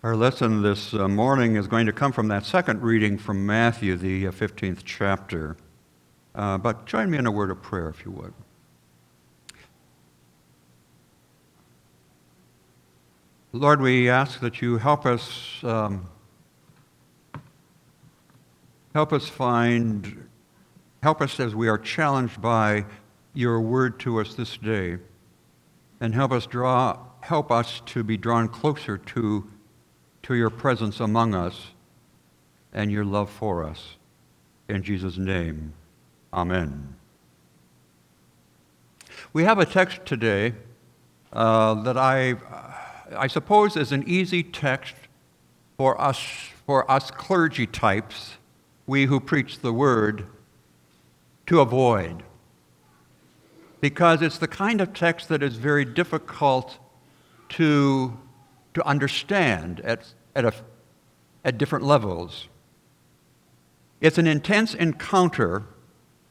Our lesson this morning is going to come from that second reading from Matthew, the 15th chapter. But join me in a word of prayer, if you would. Lord, we ask that you help us as we are challenged by your word to us this day, and help us to be drawn closer to your presence among us and your love for us. In Jesus' name, amen. We have a text today that I suppose is an easy text for us clergy types, we who preach the word, to avoid. Because it's the kind of text that is very difficult to understand at different levels. It's an intense encounter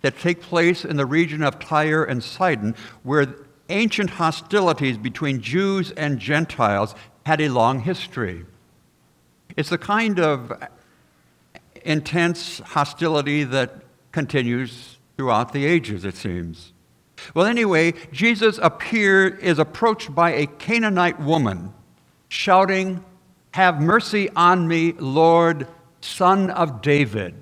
that takes place in the region of Tyre and Sidon, where ancient hostilities between Jews and Gentiles had a long history. It's the kind of intense hostility that continues throughout the ages, it seems. Well, anyway, Jesus is approached by a Canaanite woman, shouting, "Have mercy on me, Lord, Son of David."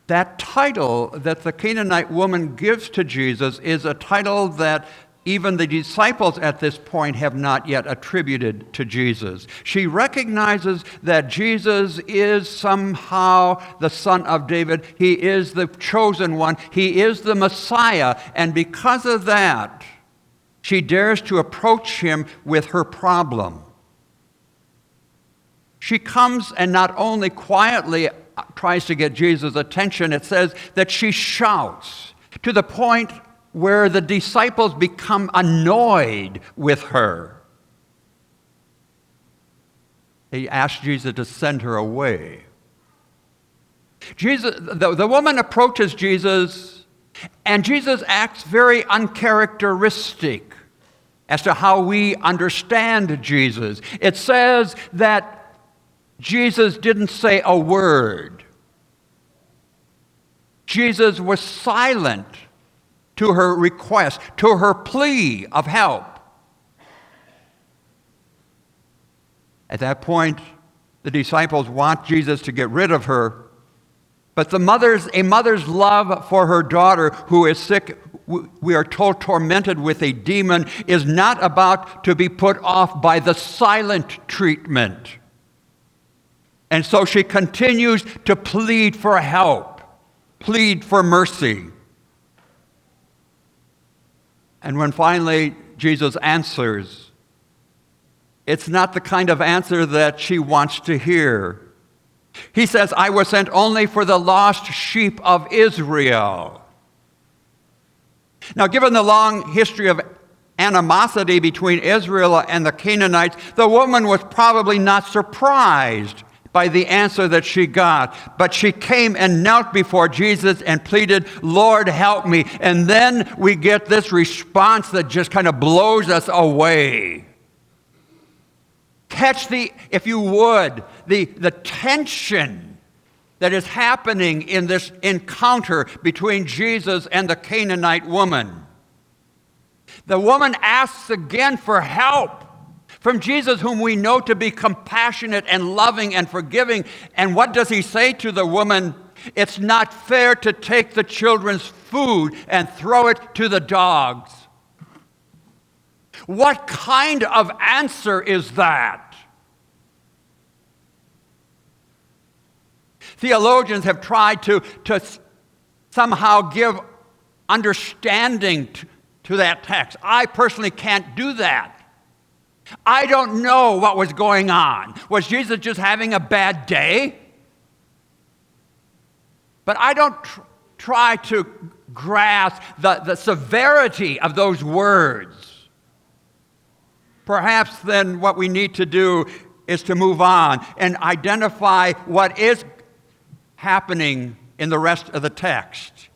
That title that the Canaanite woman gives to Jesus is a title that even the disciples at this point have not yet attributed to Jesus. She recognizes that Jesus is somehow the Son of David. He is the chosen one. He is the Messiah. And because of that, she dares to approach him with her problem. She comes and not only quietly tries to get Jesus' attention, it says that she shouts to the point where the disciples become annoyed with her. They ask Jesus to send her away. The woman approaches Jesus, and Jesus acts very uncharacteristic as to how we understand Jesus. It says that Jesus didn't say a word. Jesus was silent to her request, to her plea of help. At that point, the disciples want Jesus to get rid of her, but a mother's love for her daughter who is sick, we are told tormented with a demon, is not about to be put off by the silent treatment. And so she continues to plead for help, plead for mercy. And when finally Jesus answers, it's not the kind of answer that she wants to hear. He says, "I was sent only for the lost sheep of Israel." Now, given the long history of animosity between Israel and the Canaanites, the woman was probably not surprised by the answer that she got. But she came and knelt before Jesus and pleaded, "Lord, help me." And then we get this response that just kind of blows us away. Catch if you would, the tension that is happening in this encounter between Jesus and the Canaanite woman. The woman asks again for help from Jesus, whom we know to be compassionate and loving and forgiving. And what does he say to the woman? "It's not fair to take the children's food and throw it to the dogs." What kind of answer is that? Theologians have tried to somehow give understanding to that text. I personally can't do that. I don't know what was going on. Was Jesus just having a bad day? But I don't try to grasp the severity of those words. Perhaps then what we need to do is to move on and identify what is happening in the rest of the text.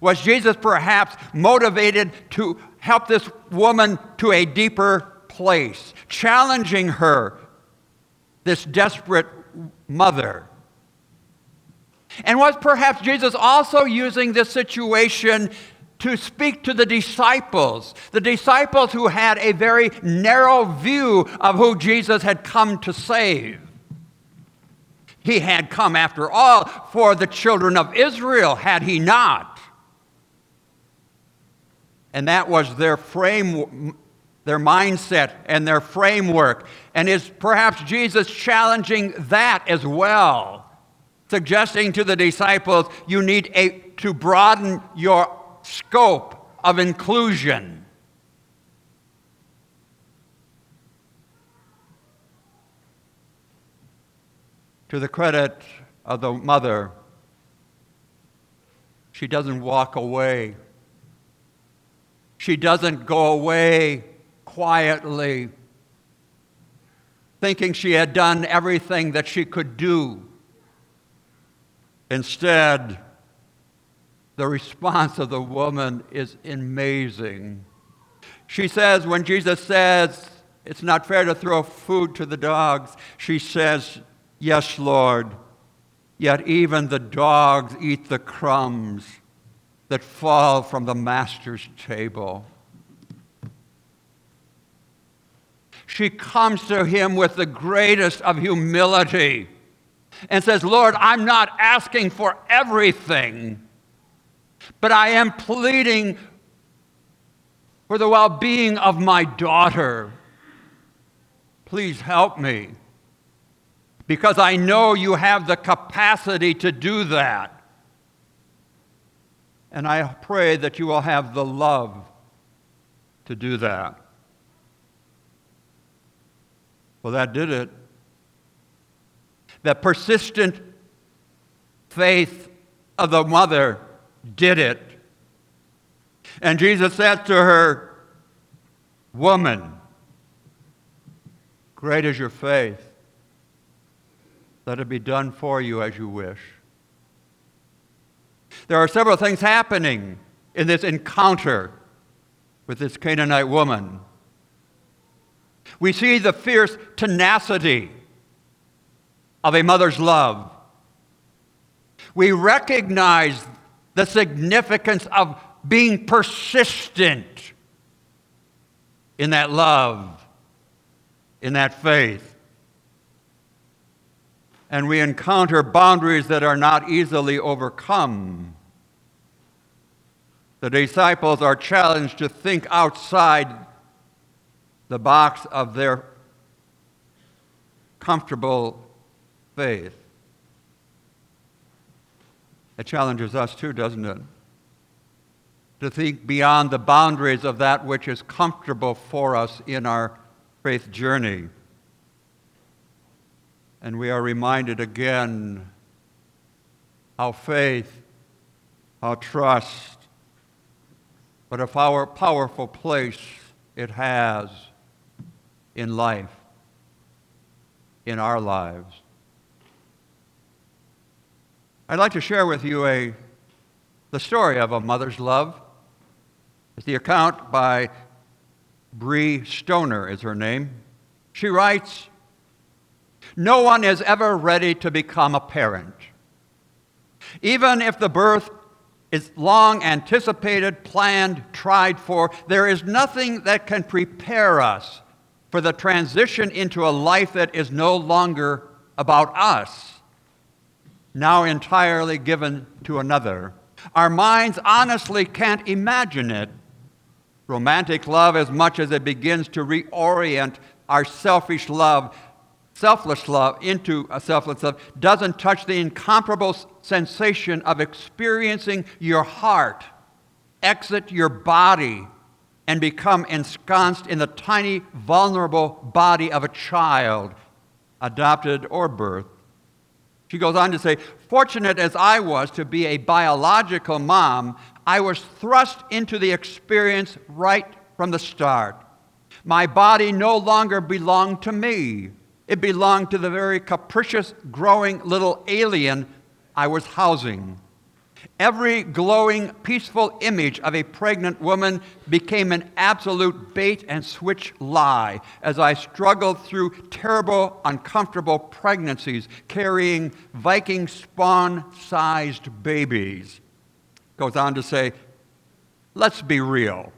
Was Jesus perhaps motivated to help this woman to a deeper place, challenging her this desperate mother. And was perhaps Jesus also using this situation to speak to the disciples who had a very narrow view of who Jesus had come to save? He had come, after all, for the children of Israel, had he not? And that was their mindset and their framework. And is perhaps Jesus challenging that as well, suggesting to the disciples, you need to broaden your scope of inclusion. To the credit of the mother, she doesn't walk away. She doesn't go away quietly, thinking she had done everything that she could do. Instead, the response of the woman is amazing. She says, when Jesus says, it's not fair to throw food to the dogs, she says, yes, Lord, yet even the dogs eat the crumbs that fall from the master's table. She comes to him with the greatest of humility and says, Lord, I'm not asking for everything, but I am pleading for the well-being of my daughter. Please help me, because I know you have the capacity to do that. And I pray that you will have the love to do that. Well, that did it. The persistent faith of the mother did it. And Jesus said to her, woman, great is your faith. Let it be done for you as you wish. There are several things happening in this encounter with this Canaanite woman. We see the fierce tenacity of a mother's love. We recognize the significance of being persistent in that love, in that faith. And we encounter boundaries that are not easily overcome. The disciples are challenged to think outside the box of their comfortable faith. It challenges us too, doesn't it? To think beyond the boundaries of that which is comfortable for us in our faith journey. And we are reminded again how faith, how trust, what a powerful place it has in life, in our lives. I'd like to share with you the story of a mother's love. It's the account by Bree Stoner is her name. She writes, no one is ever ready to become a parent. Even if the birth is long anticipated, planned, tried for, there is nothing that can prepare us for the transition into a life that is no longer about us, now entirely given to another. Our minds honestly can't imagine it. Romantic love, as much as it begins to reorient our selfless love into a selfless love, doesn't touch the incomparable sensation of experiencing your heart exit your body and become ensconced in the tiny, vulnerable body of a child, adopted or birthed. She goes on to say, fortunate as I was to be a biological mom, I was thrust into the experience right from the start. My body no longer belonged to me. It belonged to the very capricious, growing little alien I was housing. Every glowing, peaceful image of a pregnant woman became an absolute bait-and-switch lie as I struggled through terrible, uncomfortable pregnancies carrying Viking spawn-sized babies. Goes on to say, let's be real.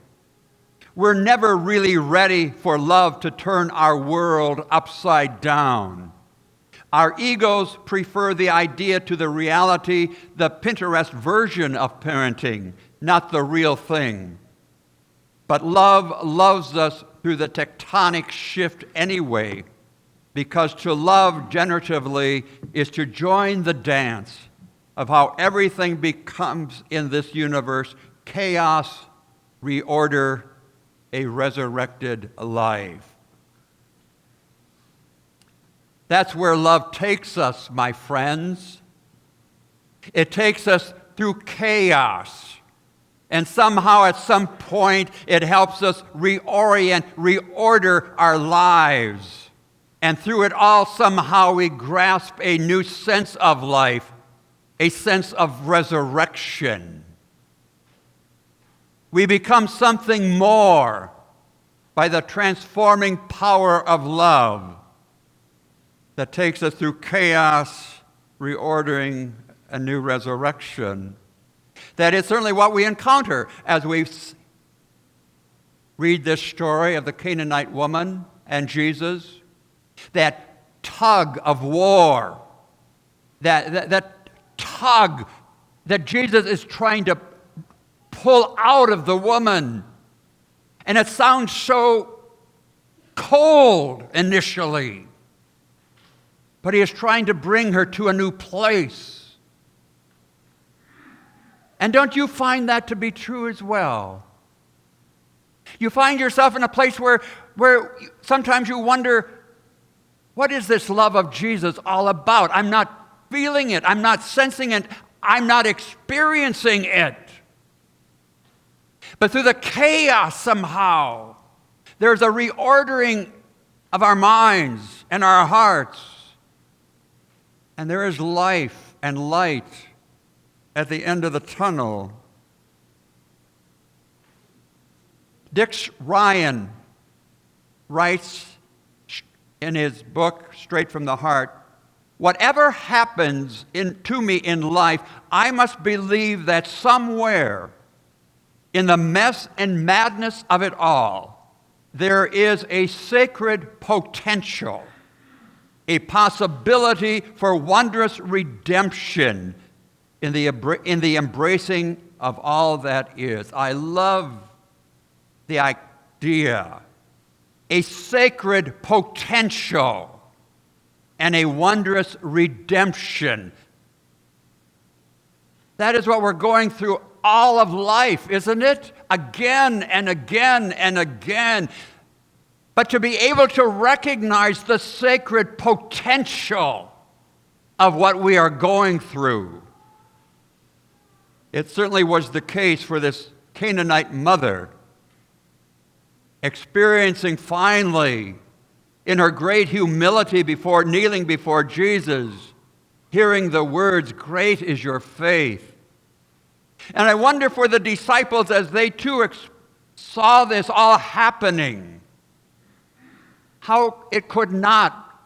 We're never really ready for love to turn our world upside down. Our egos prefer the idea to the reality, the Pinterest version of parenting, not the real thing. But love loves us through the tectonic shift anyway, because to love generatively is to join the dance of how everything becomes in this universe chaos, reorder, a resurrected life. That's where love takes us, my friends. It takes us through chaos. And somehow at some point it helps us reorient, reorder our lives. And through it all somehow we grasp a new sense of life, a sense of resurrection. We become something more by the transforming power of love that takes us through chaos, reordering a new resurrection. That is certainly what we encounter as we read this story of the Canaanite woman and Jesus. That tug of war, that tug that Jesus is trying to pull out of the woman. And it sounds so cold initially. But he is trying to bring her to a new place. And don't you find that to be true as well? You find yourself in a place where sometimes you wonder, what is this love of Jesus all about? I'm not feeling it. I'm not sensing it. I'm not experiencing it. But through the chaos somehow, there's a reordering of our minds and our hearts. And there is life and light at the end of the tunnel. Dick Ryan writes in his book, Straight from the Heart, whatever happens to me in life, I must believe that somewhere in the mess and madness of it all, there is a sacred potential, a possibility for wondrous redemption in the embracing of all that is. I love the idea, a sacred potential and a wondrous redemption. That is what we're going through all of life, isn't it? Again and again and again. But to be able to recognize the sacred potential of what we are going through. It certainly was the case for this Canaanite mother, experiencing finally, in her great humility kneeling before Jesus, hearing the words, "Great is your faith." And I wonder for the disciples as they too saw this all happening, how it could not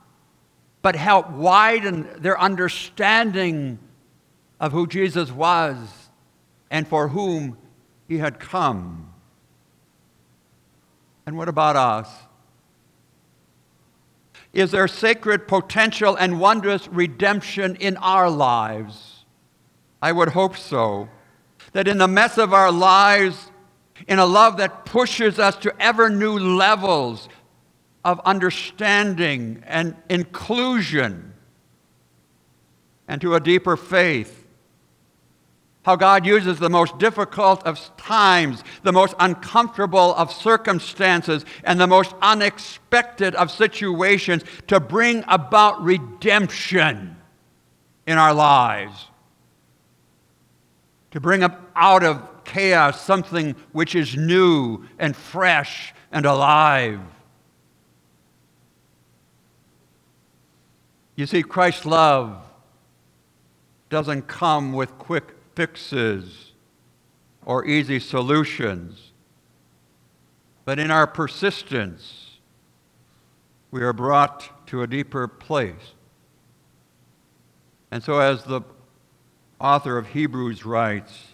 but help widen their understanding of who Jesus was and for whom he had come. And what about us? Is there sacred potential and wondrous redemption in our lives? I would hope so. That in the mess of our lives, in a love that pushes us to ever new levels of understanding and inclusion and to a deeper faith, how God uses the most difficult of times, the most uncomfortable of circumstances, and the most unexpected of situations to bring about redemption in our lives. To bring up out of chaos something which is new and fresh and alive. You see, Christ's love doesn't come with quick fixes or easy solutions, but in our persistence, we are brought to a deeper place. And so as the author of Hebrews writes,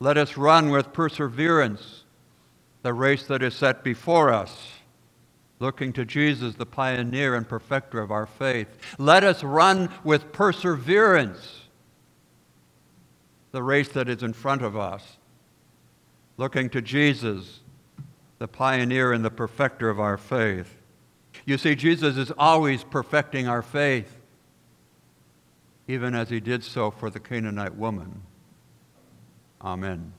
let us run with perseverance the race that is set before us, looking to Jesus, the pioneer and perfecter of our faith. Let us run with perseverance the race that is in front of us, looking to Jesus, the pioneer and the perfecter of our faith. You see, Jesus is always perfecting our faith, even as he did so for the Canaanite woman. Amen.